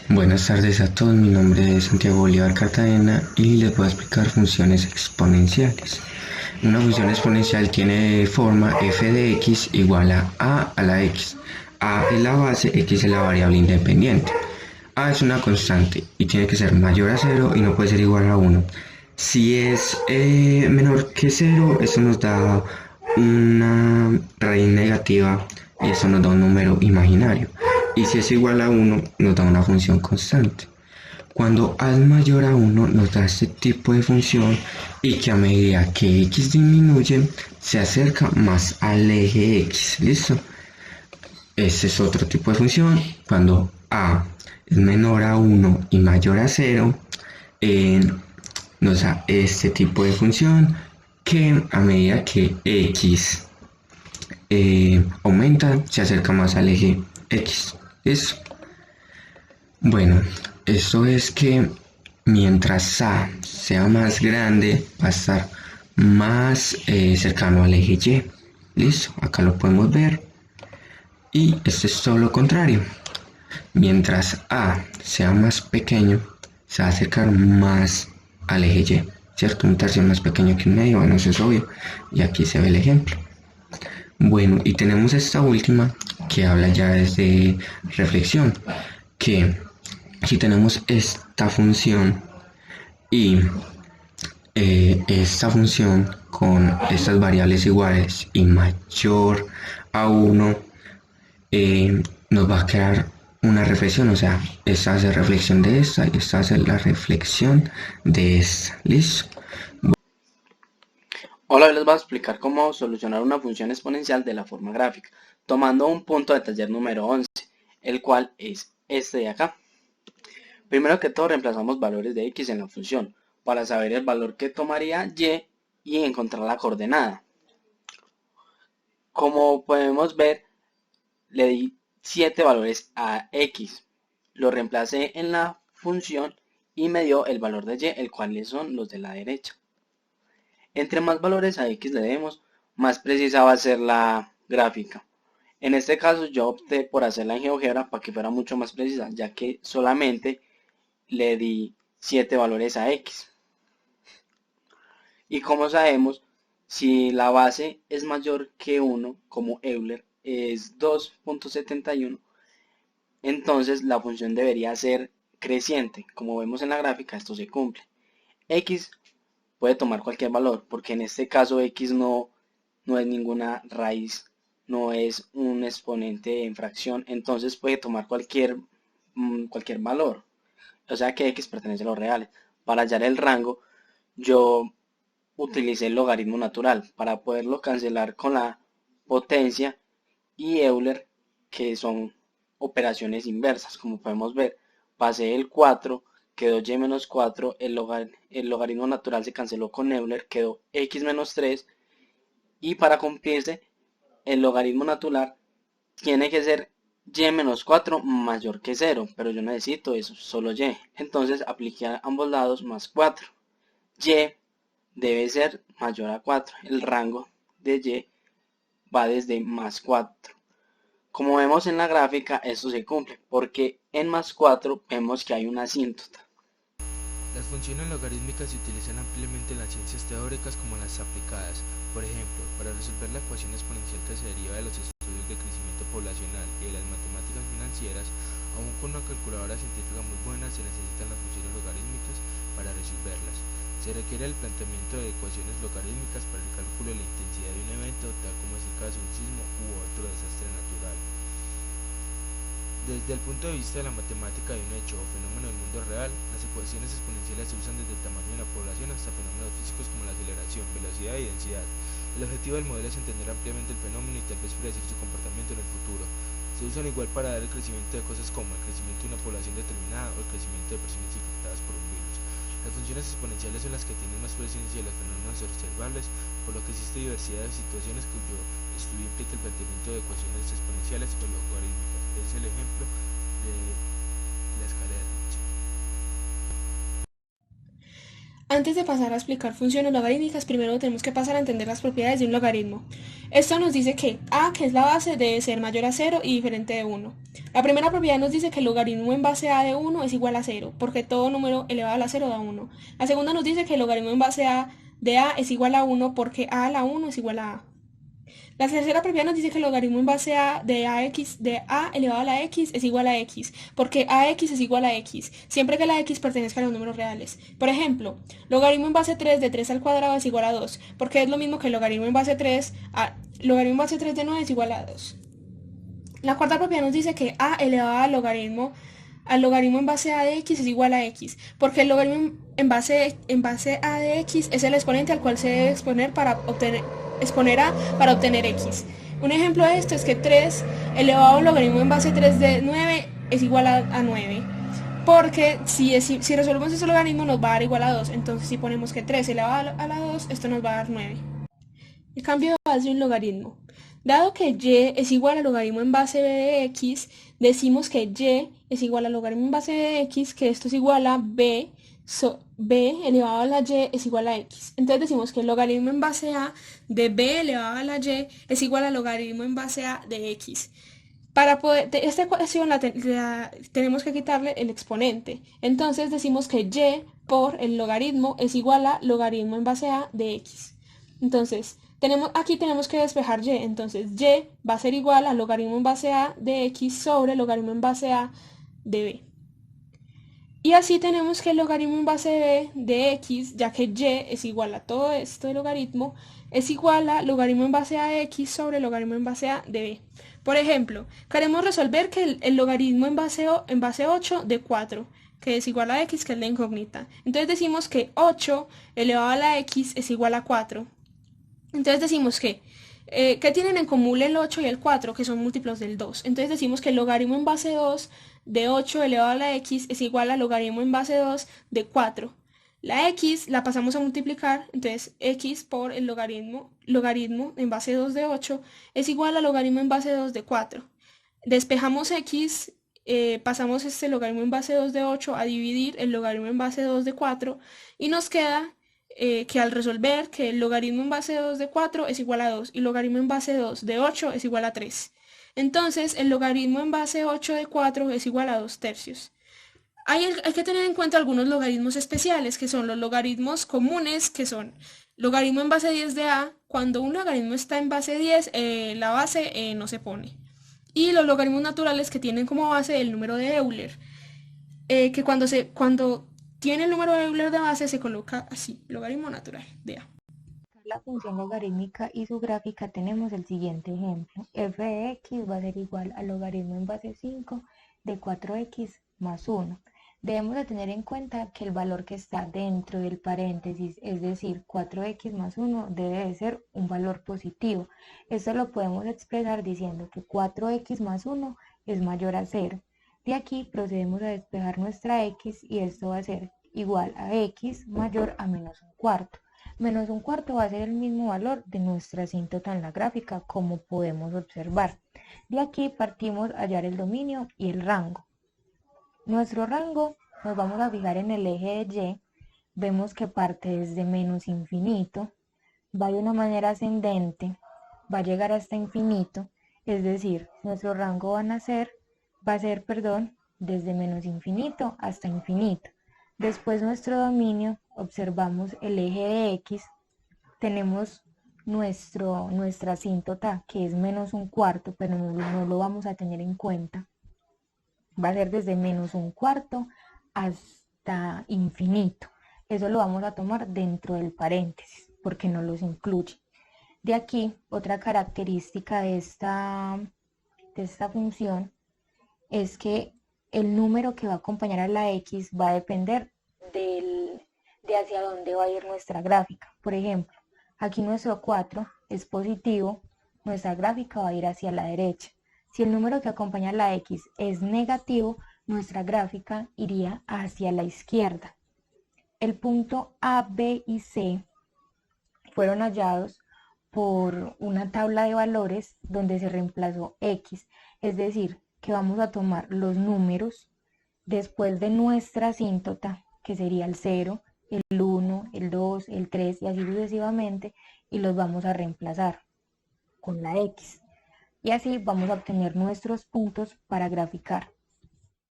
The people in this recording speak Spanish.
Buenas tardes a todos, mi nombre es Santiago Bolívar Cartagena y les voy a explicar funciones exponenciales. Una función exponencial tiene forma f de x igual a la x. A es la base, x es la variable independiente. A es una constante y tiene que ser mayor a 0 y no puede ser igual a 1. Si es menor que 0, eso nos da una raíz negativa y eso nos da un número imaginario. Y si es igual a 1, nos da una función constante. Cuando a es mayor a 1, nos da este tipo de función y que a medida que x disminuye, se acerca más al eje x. ¿Listo? Este es otro tipo de función. Cuando a es menor a 1 y mayor a 0, nos da este tipo de función que a medida que x aumenta, se acerca más al eje x. ¿Listo? Bueno, esto es que mientras a sea más grande, va a estar más cercano al eje y. ¿Listo? Acá lo podemos ver. Y esto es todo lo contrario. Mientras a sea más pequeño, se va a acercar más al eje y. ¿Cierto? Un tercio más pequeño que un medio, bueno, eso es obvio. Y aquí se ve el ejemplo. Bueno, y tenemos esta última que habla ya desde reflexión, que si tenemos esta función y esta función con estas variables iguales y mayor a 1, nos va a quedar una reflexión, o sea, esta hace reflexión de esta y esta hace la reflexión de esta. ¿Listo? Hola, hoy les voy a explicar cómo solucionar una función exponencial de la forma gráfica, tomando un punto de taller número 11, el cual es este de acá. Primero que todo reemplazamos valores de x en la función, para saber el valor que tomaría y encontrar la coordenada. Como podemos ver, le di 7 valores a x, lo reemplacé en la función y me dio el valor de y, el cual son los de la derecha. Entre más valores a x le demos, más precisa va a ser la gráfica. En este caso yo opté por hacerla en GeoGebra para que fuera mucho más precisa, ya que solamente le di 7 valores a x. Y como sabemos, si la base es mayor que 1, como Euler es 2.71, entonces la función debería ser creciente. Como vemos en la gráfica, esto se cumple. X puede tomar cualquier valor, porque en este caso x no es ninguna raíz, no es un exponente en fracción, entonces puede tomar cualquier valor, o sea que x pertenece a los reales. Para hallar el rango, yo utilicé el logaritmo natural para poderlo cancelar con la potencia y Euler, que son operaciones inversas. Como podemos ver, pasé el 4, quedó y menos 4, el logaritmo natural se canceló con Euler, quedó x menos 3, y para cumplirse el logaritmo natural tiene que ser y menos 4 mayor que 0, pero yo necesito eso, solo y. Entonces apliqué a ambos lados más 4. Y debe ser mayor a 4. El rango de y va desde más 4. Como vemos en la gráfica, esto se cumple, porque en más 4 vemos que hay una asíntota. Las funciones logarítmicas se utilizan ampliamente en las ciencias teóricas como en las aplicadas. Por ejemplo, para resolver la ecuación exponencial que se deriva de los estudios de crecimiento poblacional y de las matemáticas financieras, aun con una calculadora científica muy buena, se necesitan las funciones logarítmicas para resolverlas. Se requiere el planteamiento de ecuaciones logarítmicas para el cálculo de la intensidad de un evento, tal como es el caso de un sismo u otro desastre natural. Desde el punto de vista de la matemática de un hecho o fenómeno del mundo real, las ecuaciones exponenciales se usan desde el tamaño de la población hasta fenómenos físicos como la aceleración, velocidad y densidad. El objetivo del modelo es entender ampliamente el fenómeno y tal vez predecir su comportamiento en el futuro. Se usan igual para dar el crecimiento de cosas como el crecimiento de una población determinada o el crecimiento de personas infectadas por un virus. Las funciones exponenciales son las que tienen más presencia de los fenómenos observables, por lo que existe diversidad de situaciones cuyo estudio implica el planteamiento de ecuaciones exponenciales o logarítmicas. Es el ejemplo de la escala de Ricci. Antes de pasar a explicar funciones logarítmicas, primero tenemos que pasar a entender las propiedades de un logaritmo. Esto nos dice que a, que es la base, debe ser mayor a 0 y diferente de 1. La primera propiedad nos dice que el logaritmo en base a de 1 es igual a 0, porque todo número elevado a la 0 da 1. La segunda nos dice que el logaritmo en base a de a es igual a 1, porque a la 1 es igual a a. La tercera propiedad nos dice que el logaritmo en base a de a elevado a la x es igual a x, porque ax es igual a x, siempre que la x pertenezca a los números reales. Por ejemplo, logaritmo en base 3 de 3 al cuadrado es igual a 2, porque es lo mismo que logaritmo en base 3 logaritmo en base 3 de 9 es igual a 2. La cuarta propiedad nos dice que a elevado al logaritmo en base a de x es igual a x, porque el logaritmo en base a de x es el exponente al cual se debe exponer exponer a para obtener x. Un ejemplo de esto es que 3 elevado al logaritmo en base 3 de 9 es igual a 9, porque si resolvemos ese logaritmo nos va a dar igual a 2, entonces si ponemos que 3 elevado a la 2, esto nos va a dar 9. El cambio de base de un logaritmo. Dado que y es igual al logaritmo en base b de x, decimos que y es igual al logaritmo en base b de x, que esto es igual a b elevado a la y es igual a x. Entonces decimos que el logaritmo en base a de b elevado a la y es igual al logaritmo en base a de x. Para poder, esta ecuación tenemos que quitarle el exponente. Entonces decimos que y por el logaritmo es igual a logaritmo en base a de x. Entonces, aquí tenemos que despejar y, entonces y va a ser igual al logaritmo en base a de x sobre logaritmo en base a de b. Y así tenemos que el logaritmo en base de b de x, ya que y es igual a todo esto de logaritmo, es igual a logaritmo en base a de x sobre logaritmo en base a de b. Por ejemplo, queremos resolver que el logaritmo en base 8 de 4, que es igual a x, que es la incógnita. Entonces decimos que 8 elevado a la x es igual a 4. Entonces decimos que, ¿qué tienen en común el 8 y el 4? Que son múltiplos del 2. Entonces decimos que el logaritmo en base 2 de 8 elevado a la x es igual al logaritmo en base 2 de 4. La x la pasamos a multiplicar, entonces x por el logaritmo en base 2 de 8 es igual al logaritmo en base 2 de 4. Despejamos x, pasamos este logaritmo en base 2 de 8 a dividir el logaritmo en base 2 de 4 y nos queda que al resolver que el logaritmo en base 2 de 4 es igual a 2 y el logaritmo en base 2 de 8 es igual a 3. Entonces el logaritmo en base 8 de 4 es igual a 2 tercios. Hay que tener en cuenta algunos logaritmos especiales, que son los logaritmos comunes, que son logaritmo en base 10 de a. Cuando un logaritmo está en base 10, la base no se pone. Y los logaritmos naturales, que tienen como base el número de Euler, que cuando tiene el número de Euler de base se coloca así, logaritmo natural de a. La función logarítmica y su gráfica tenemos el siguiente ejemplo. F de x va a ser igual al logaritmo en base 5 de 4x más 1. Debemos de tener en cuenta que el valor que está dentro del paréntesis, es decir, 4x más 1, debe de ser un valor positivo. Esto lo podemos expresar diciendo que 4x más 1 es mayor a 0. De aquí procedemos a despejar nuestra x y esto va a ser igual a x mayor a menos un cuarto. Menos un cuarto va a ser el mismo valor de nuestra asíntota en la gráfica, como podemos observar. De aquí partimos a hallar el dominio y el rango. Nuestro rango nos vamos a fijar en el eje de y. Vemos que parte desde menos infinito, va de una manera ascendente, va a llegar hasta infinito, es decir, nuestro rango va a ser desde menos infinito hasta infinito. Después nuestro dominio, observamos el eje de x, tenemos nuestra asíntota que es menos un cuarto, pero no lo vamos a tener en cuenta. Va a ser desde menos un cuarto hasta infinito. Eso lo vamos a tomar dentro del paréntesis porque no los incluye. De aquí, otra característica de esta función es que el número que va a acompañar a la x va a depender de hacia dónde va a ir nuestra gráfica. Por ejemplo, aquí nuestro 4 es positivo, nuestra gráfica va a ir hacia la derecha. Si el número que acompaña a la x es negativo, nuestra gráfica iría hacia la izquierda. El punto A, B y C fueron hallados por una tabla de valores donde se reemplazó x, es decir, que vamos a tomar los números después de nuestra asíntota, que sería el 0, el 1, el 2, el 3 y así sucesivamente, y los vamos a reemplazar. con la X. Y así vamos a obtener nuestros puntos para graficar.